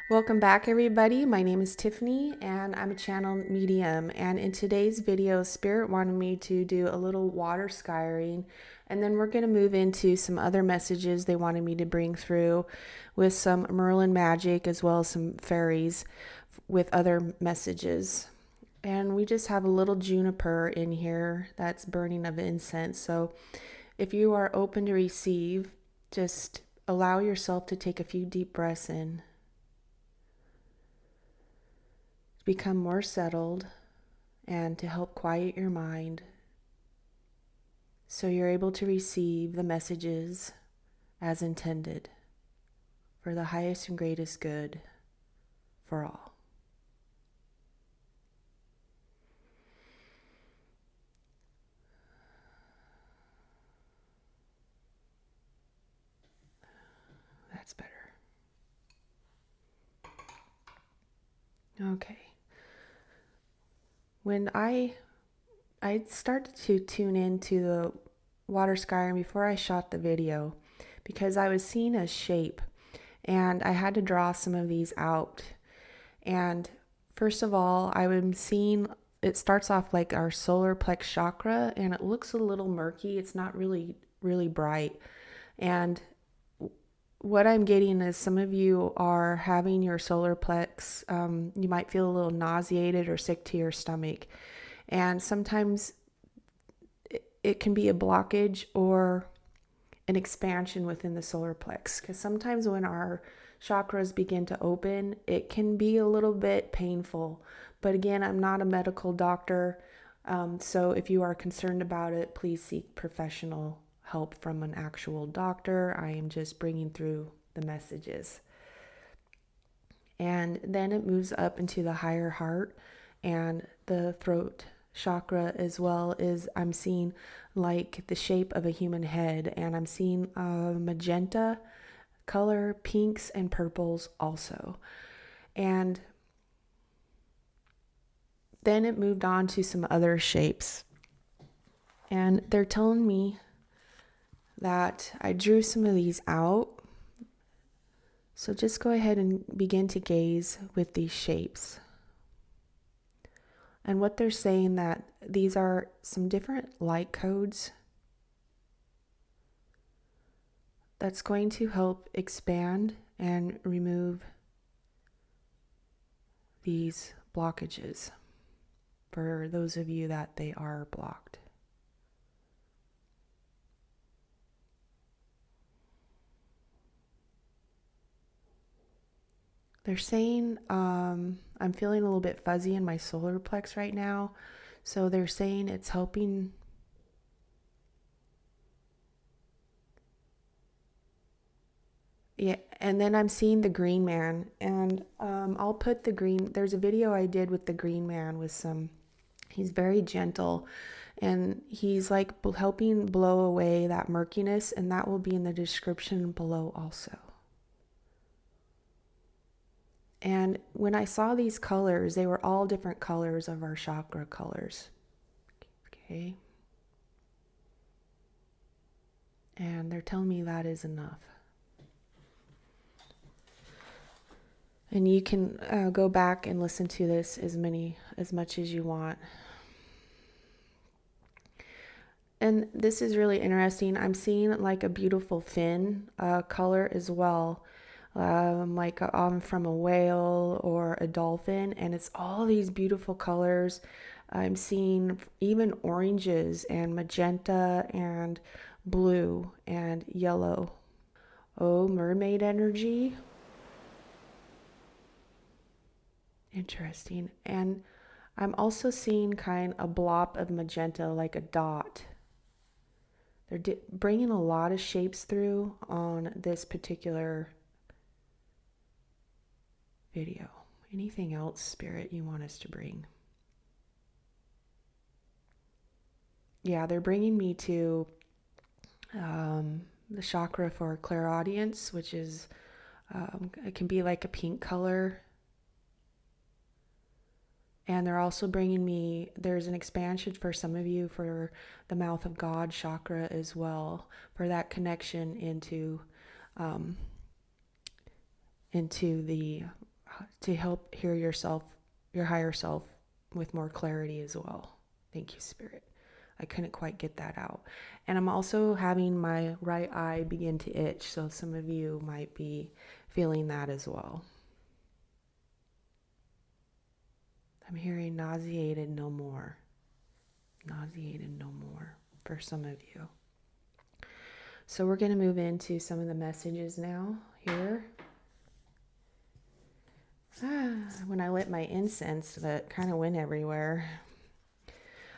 Welcome back, everybody. My name is Tiffany and I'm a channel medium. And in today's video, Spirit wanted me to do a little water scrying, and then we're going to move into some other messages they wanted me to bring through with some Merlin magic as well as some fairies with other messages. And we just have a little juniper in here that's burning of incense. So if you are open to receive, just allow yourself to take a few deep breaths in. Become more settled and to help quiet your mind so you're able to receive the messages as intended for the highest and greatest good for all. That's better. Okay. When I started to tune into the water skyrim before I shot the video because I was seeing a shape and I had to draw some of these out. And first of all, I'm seeing it starts off like our solar plex chakra and it looks a little murky. It's not really bright. And what I'm getting is some of you are having your solar plex, you might feel a little nauseated or sick to your stomach. And sometimes it can be a blockage or an expansion within the solar plex. Because sometimes when our chakras begin to open, it can be a little bit painful. But again, I'm not a medical doctor. So if you are concerned about it, please seek professional help from an actual doctor. I am just bringing through the messages. And then it moves up into the higher heart and the throat chakra, as well as I'm seeing like the shape of a human head, and I'm seeing magenta color, pinks and purples also. And then it moved on to some other shapes, and they're telling me that I drew some of these out. So just go ahead and begin to gaze with these shapes. And what they're saying that these are some different light codes that's going to help expand and remove these blockages for those of you that they are blocked. They're saying, I'm feeling a little bit fuzzy in my solar plex right now. So they're saying it's helping. Yeah, and then I'm seeing the green man, and I'll put the green. There's a video I did with the green man with some. He's very gentle, and he's like helping blow away that murkiness, and that will be in the description below also. And when I saw these colors, they were all different colors of our chakra colors. Okay. And they're telling me that is enough. And you can go back and listen to this as much as you want. And this is really interesting. I'm seeing like a beautiful fin color as well. Like from a whale or a dolphin, and it's all these beautiful colors. I'm seeing even oranges and magenta and blue and yellow. Oh, mermaid energy. Interesting. And I'm also seeing kind of a blob of magenta, like a dot. They're bringing a lot of shapes through on this particular video. Anything else, Spirit, you want us to bring? Yeah, they're bringing me to the chakra for clairaudience, which is, it can be like a pink color. And they're also bringing me, there's an expansion for some of you for the mouth of God chakra as well, for that connection into the to help hear yourself, your higher self, with more clarity as well. Thank you, Spirit. I couldn't quite get that out. And I'm also having my right eye begin to itch, so some of you might be feeling that as well. I'm hearing nauseated no more. Nauseated no more for some of you. So we're going to move into some of the messages now here. When I lit my incense, that kind of went everywhere.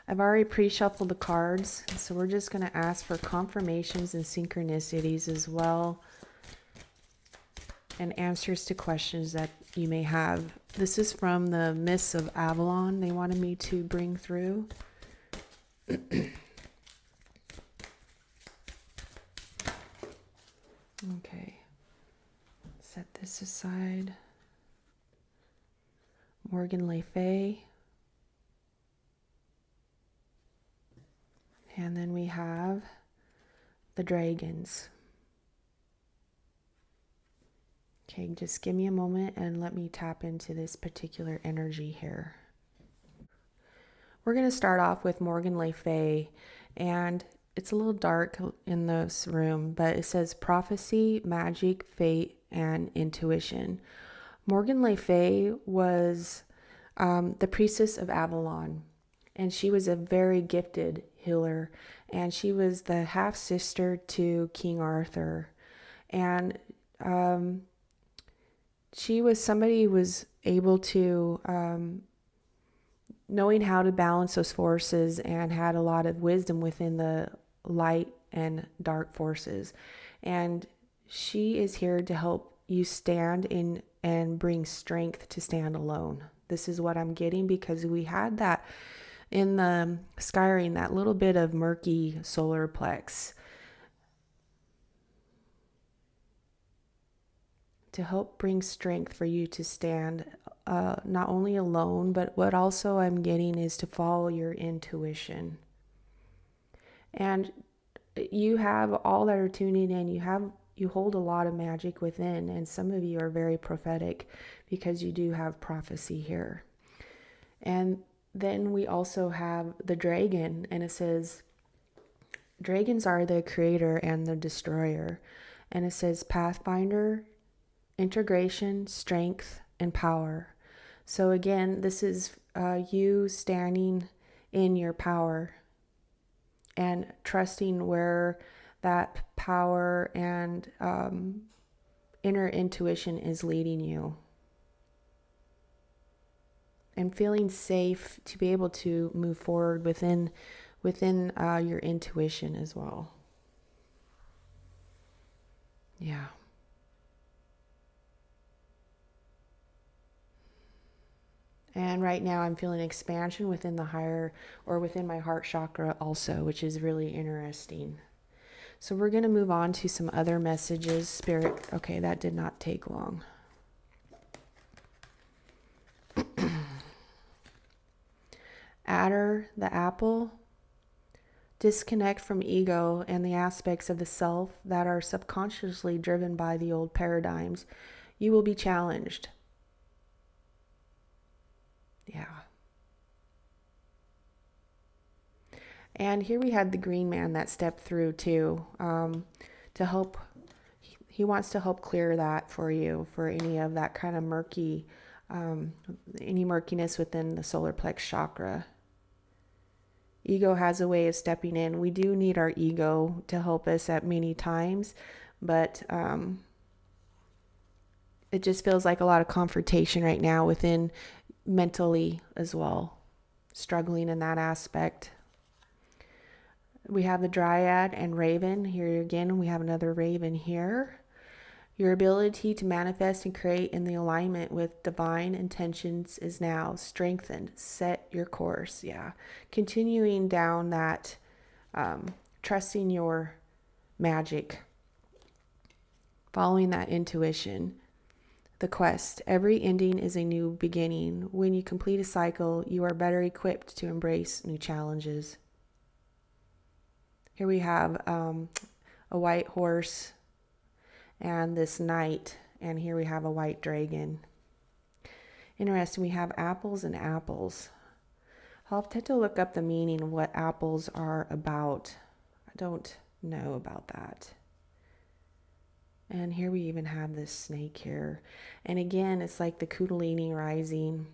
I've already pre-shuffled the cards, so we're just going to ask for confirmations and synchronicities as well, and answers to questions that you may have. This is from the Mists of Avalon they wanted me to bring through. Okay, set this aside. Morgan Le Fay. And then we have the dragons. Okay, just give me a moment and let me tap into this particular energy here. We're going to start off with Morgan Le Fay, and it's a little dark in this room, but it says prophecy, magic, fate, and intuition. Morgan Le Fay was the priestess of Avalon, and she was a very gifted healer, and she was the half-sister to King Arthur. And she was somebody who was able to, knowing how to balance those forces, and had a lot of wisdom within the light and dark forces. And she is here to help you stand in and bring strength to stand alone. This is what I'm getting, because we had that in the Scrying, that little bit of murky solar plex, to help bring strength for you to stand not only alone, but what also I'm getting is to follow your intuition. And you have all that are tuning in. You hold a lot of magic within, and some of you are very prophetic because you do have prophecy here. And then we also have the dragon, and it says dragons are the creator and the destroyer. And it says pathfinder, integration, strength, and power. So again, this is you standing in your power and trusting where that power and inner intuition is leading you, and feeling safe to be able to move forward within your intuition as well. Yeah. And right now I'm feeling expansion within the higher, or within my heart chakra also, which is really interesting. So we're going to move on to some other messages. Spirit, okay, that did not take long. Adder, the apple. Disconnect from ego and the aspects of the self that are subconsciously driven by the old paradigms. You will be challenged. Yeah. And here we had the green man that stepped through too, to help. He wants to help clear that for you, for any of that kind of murky, any murkiness within the solar plex chakra. Ego has a way of stepping in. We do need our ego to help us at many times, but it just feels like a lot of confrontation right now within mentally as well, struggling in that aspect. We have the dryad and raven. Here again, we have another raven here. Your ability to manifest and create in the alignment with divine intentions is now strengthened. Set your course. Yeah. Continuing down that, trusting your magic, following that intuition. The quest. Every ending is a new beginning. When you complete a cycle, you are better equipped to embrace new challenges. Here we have a white horse and this knight, and here we have a white dragon. Interesting, we have apples and apples. I'll have to look up the meaning of what apples are about. I don't know about that. And here we even have this snake here. And again, it's like the Kundalini rising,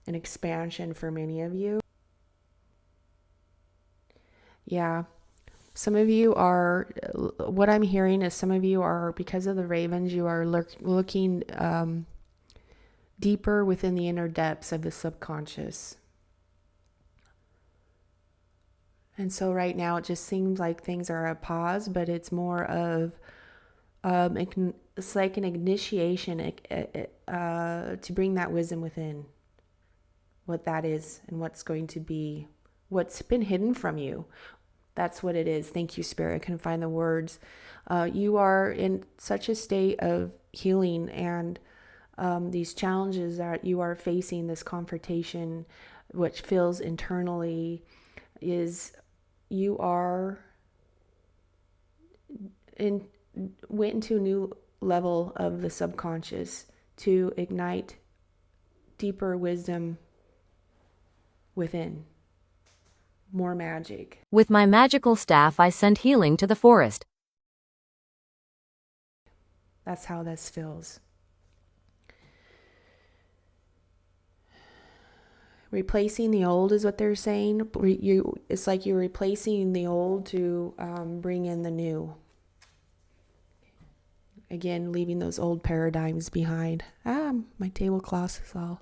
an expansion for many of you. Yeah. Some of you are, what I'm hearing is some of you are, because of the ravens, you are looking deeper within the inner depths of the subconscious. And so right now it just seems like things are a pause, but it's more of, it's like an initiation to bring that wisdom within, what that is and what's going to be, what's been hidden from you. That's what it is. Thank you, Spirit. I couldn't find the words. You are in such a state of healing, and these challenges that you are facing, this confrontation, which feels internally, is you are went into a new level of the subconscious to ignite deeper wisdom within. More magic. With my magical staff, I send healing to the forest. That's how this feels. Replacing the old is what they're saying. It's like you're replacing the old to bring in the new. Again, leaving those old paradigms behind. My tablecloth is all.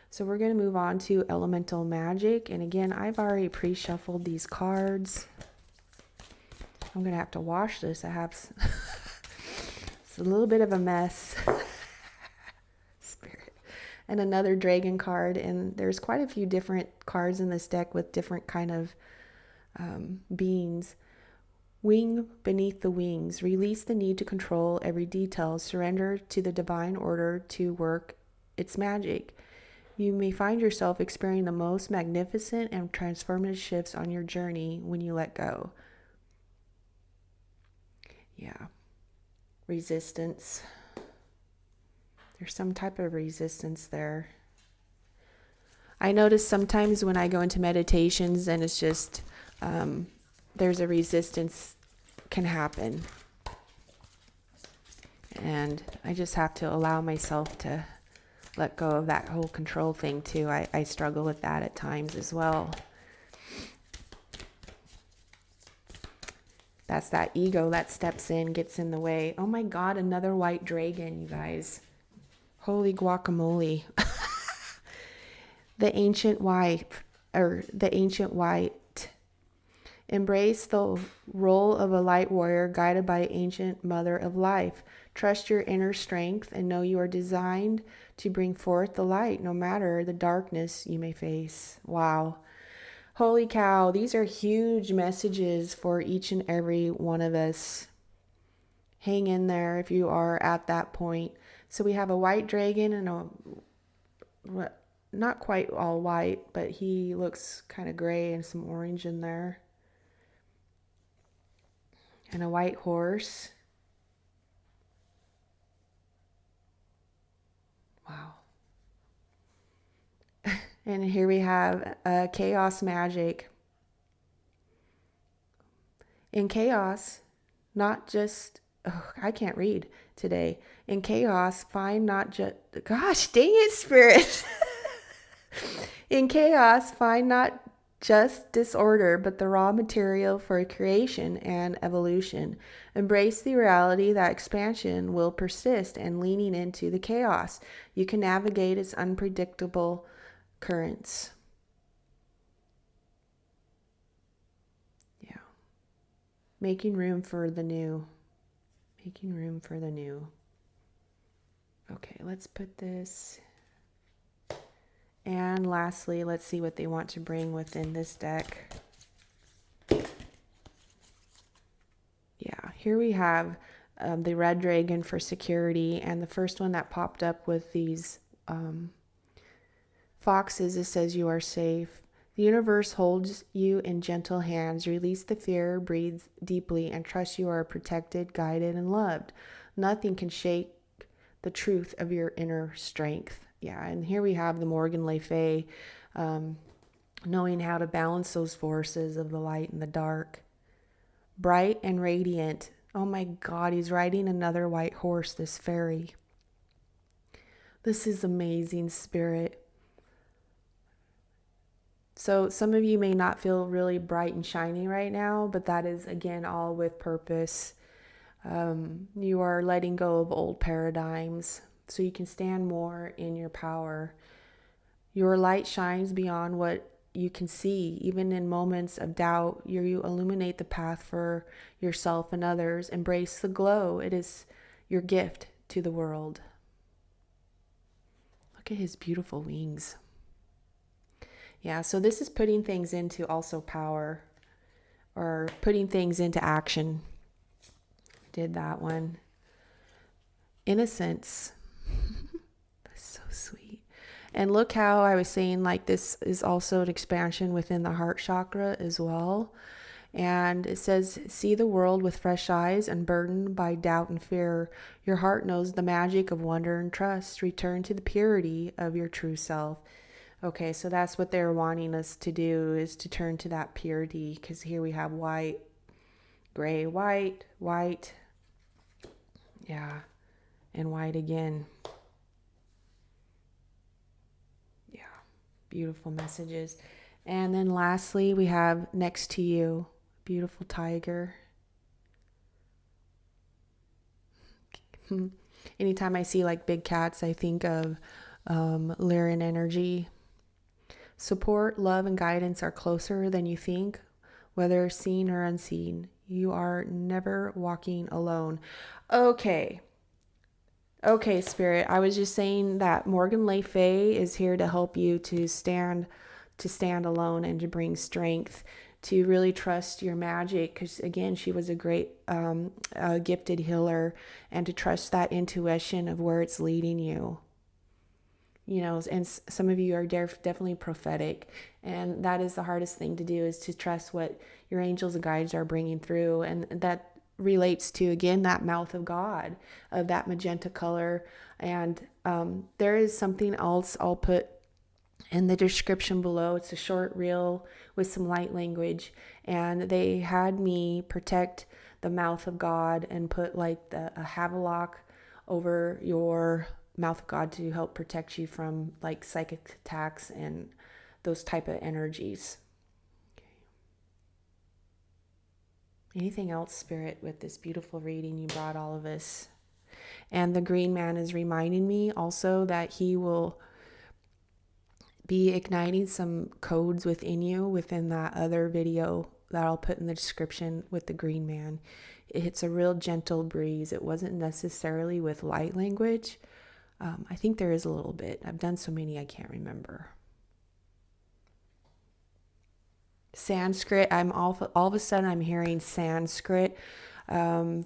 So we're going to move on to elemental magic. And again, I've already pre-shuffled these cards. I'm going to have to wash this. I have it's a little bit of a mess. Spirit. And another dragon card. And there's quite a few different cards in this deck with different kind of beings. Wing beneath the wings. Release the need to control every detail. Surrender to the divine order to work its magic. You may find yourself experiencing the most magnificent and transformative shifts on your journey when you let go. Yeah. Resistance. There's some type of resistance there. I notice sometimes when I go into meditations and it's just, there's a resistance can happen. And I just have to allow myself to let go of that whole control thing too. I struggle with that at times as well. That's that ego that steps in, gets in the way. Oh my God, another white dragon, you guys. Holy guacamole. The ancient white. Embrace the role of a light warrior guided by ancient mother of life. Trust your inner strength and know you are designed to bring forth the light no matter the darkness you may face. Wow. Holy cow. These are huge messages for each and every one of us. Hang in there if you are at that point. So we have a white dragon and a, not quite all white, but he looks kind of gray and some orange in there. And a white horse. Wow. And here we have chaos magic. In chaos, not just, I can't read today. In chaos, find not just, gosh, dang it, Spirit. In chaos, find not just disorder, but the raw material for creation and evolution. Embrace the reality that expansion will persist and leaning into the chaos. You can navigate its unpredictable currents. Yeah. Making room for the new. Making room for the new. Okay, let's put this. And lastly, let's see what they want to bring within this deck. Yeah, here we have the red dragon for security. And the first one that popped up with these foxes, it says you are safe. The universe holds you in gentle hands. Release the fear, breathe deeply, and trust you are protected, guided, and loved. Nothing can shake the truth of your inner strength. Yeah, and here we have the Morgan Le Fay, knowing how to balance those forces of the light and the dark. Bright and radiant. Oh my God, he's riding another white horse, this fairy. This is amazing, Spirit. So some of you may not feel really bright and shiny right now, but that is, again, all with purpose. You are letting go of old paradigms so you can stand more in your power. Your light shines beyond what you can see. Even in moments of doubt, you illuminate the path for yourself and others. Embrace the glow. It is your gift to the world. Look at his beautiful wings. Yeah, so this is putting things into also power, or putting things into action. Did that one. Innocence. That's so sweet. And look how I was saying, like, this is also an expansion within the heart chakra as well. And it says, see the world with fresh eyes, unburdened by doubt and fear. Your heart knows the magic of wonder and trust. Return to the purity of your true self. Okay, so that's what they're wanting us to do, is to turn to that purity, because here we have white, gray, white, white. Yeah, and white again. Yeah, beautiful messages. And then lastly, we have next to you, beautiful tiger. Anytime I see like big cats, I think of Lyran energy. Support, love, and guidance are closer than you think, whether seen or unseen. You are never walking alone. Okay, Spirit. I was just saying that Morgan Le Fay is here to help you to stand alone and to bring strength, to really trust your magic, because again, she was a great gifted healer, and to trust that intuition of where it's leading you. You know, and some of you are definitely prophetic, and that is the hardest thing to do, is to trust what your angels and guides are bringing through. And that relates to, again, that mouth of God, of that magenta color. And there is something else I'll put in the description below. It's a short reel with some light language, and they had me protect the mouth of God and put like a havelock over your mouth of God to help protect you from like psychic attacks and those type of energies. Okay. Anything else, Spirit, with this beautiful reading you brought all of us? And the green man is reminding me also that he will be igniting some codes within you within that other video that I'll put in the description with the green man. It's a real gentle breeze. It wasn't necessarily with light language. I think there is a little bit. I've done so many I can't remember. Sanskrit. I'm all of a sudden I'm hearing Sanskrit. So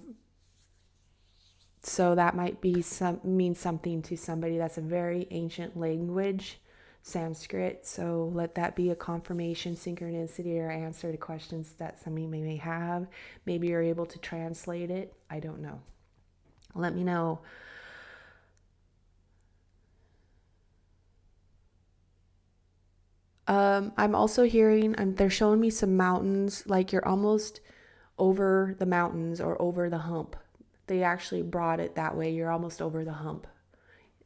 that might be mean something to somebody. That's a very ancient language, Sanskrit. So let that be a confirmation, synchronicity, or answer to questions that somebody may have. Maybe you're able to translate it. I don't know. Let me know. I'm also hearing, they're showing me some mountains, like you're almost over the mountains or over the hump. They actually brought it that way. You're almost over the hump.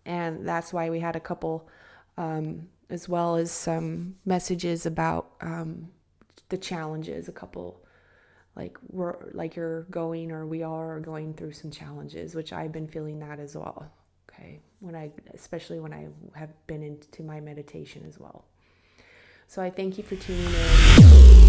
And that's why we had a couple, as well as some messages about the challenges, a couple, like you're going, or we are going through some challenges, which I've been feeling that as well. Okay. Especially when I have been into my meditation as well. So I thank you for tuning in.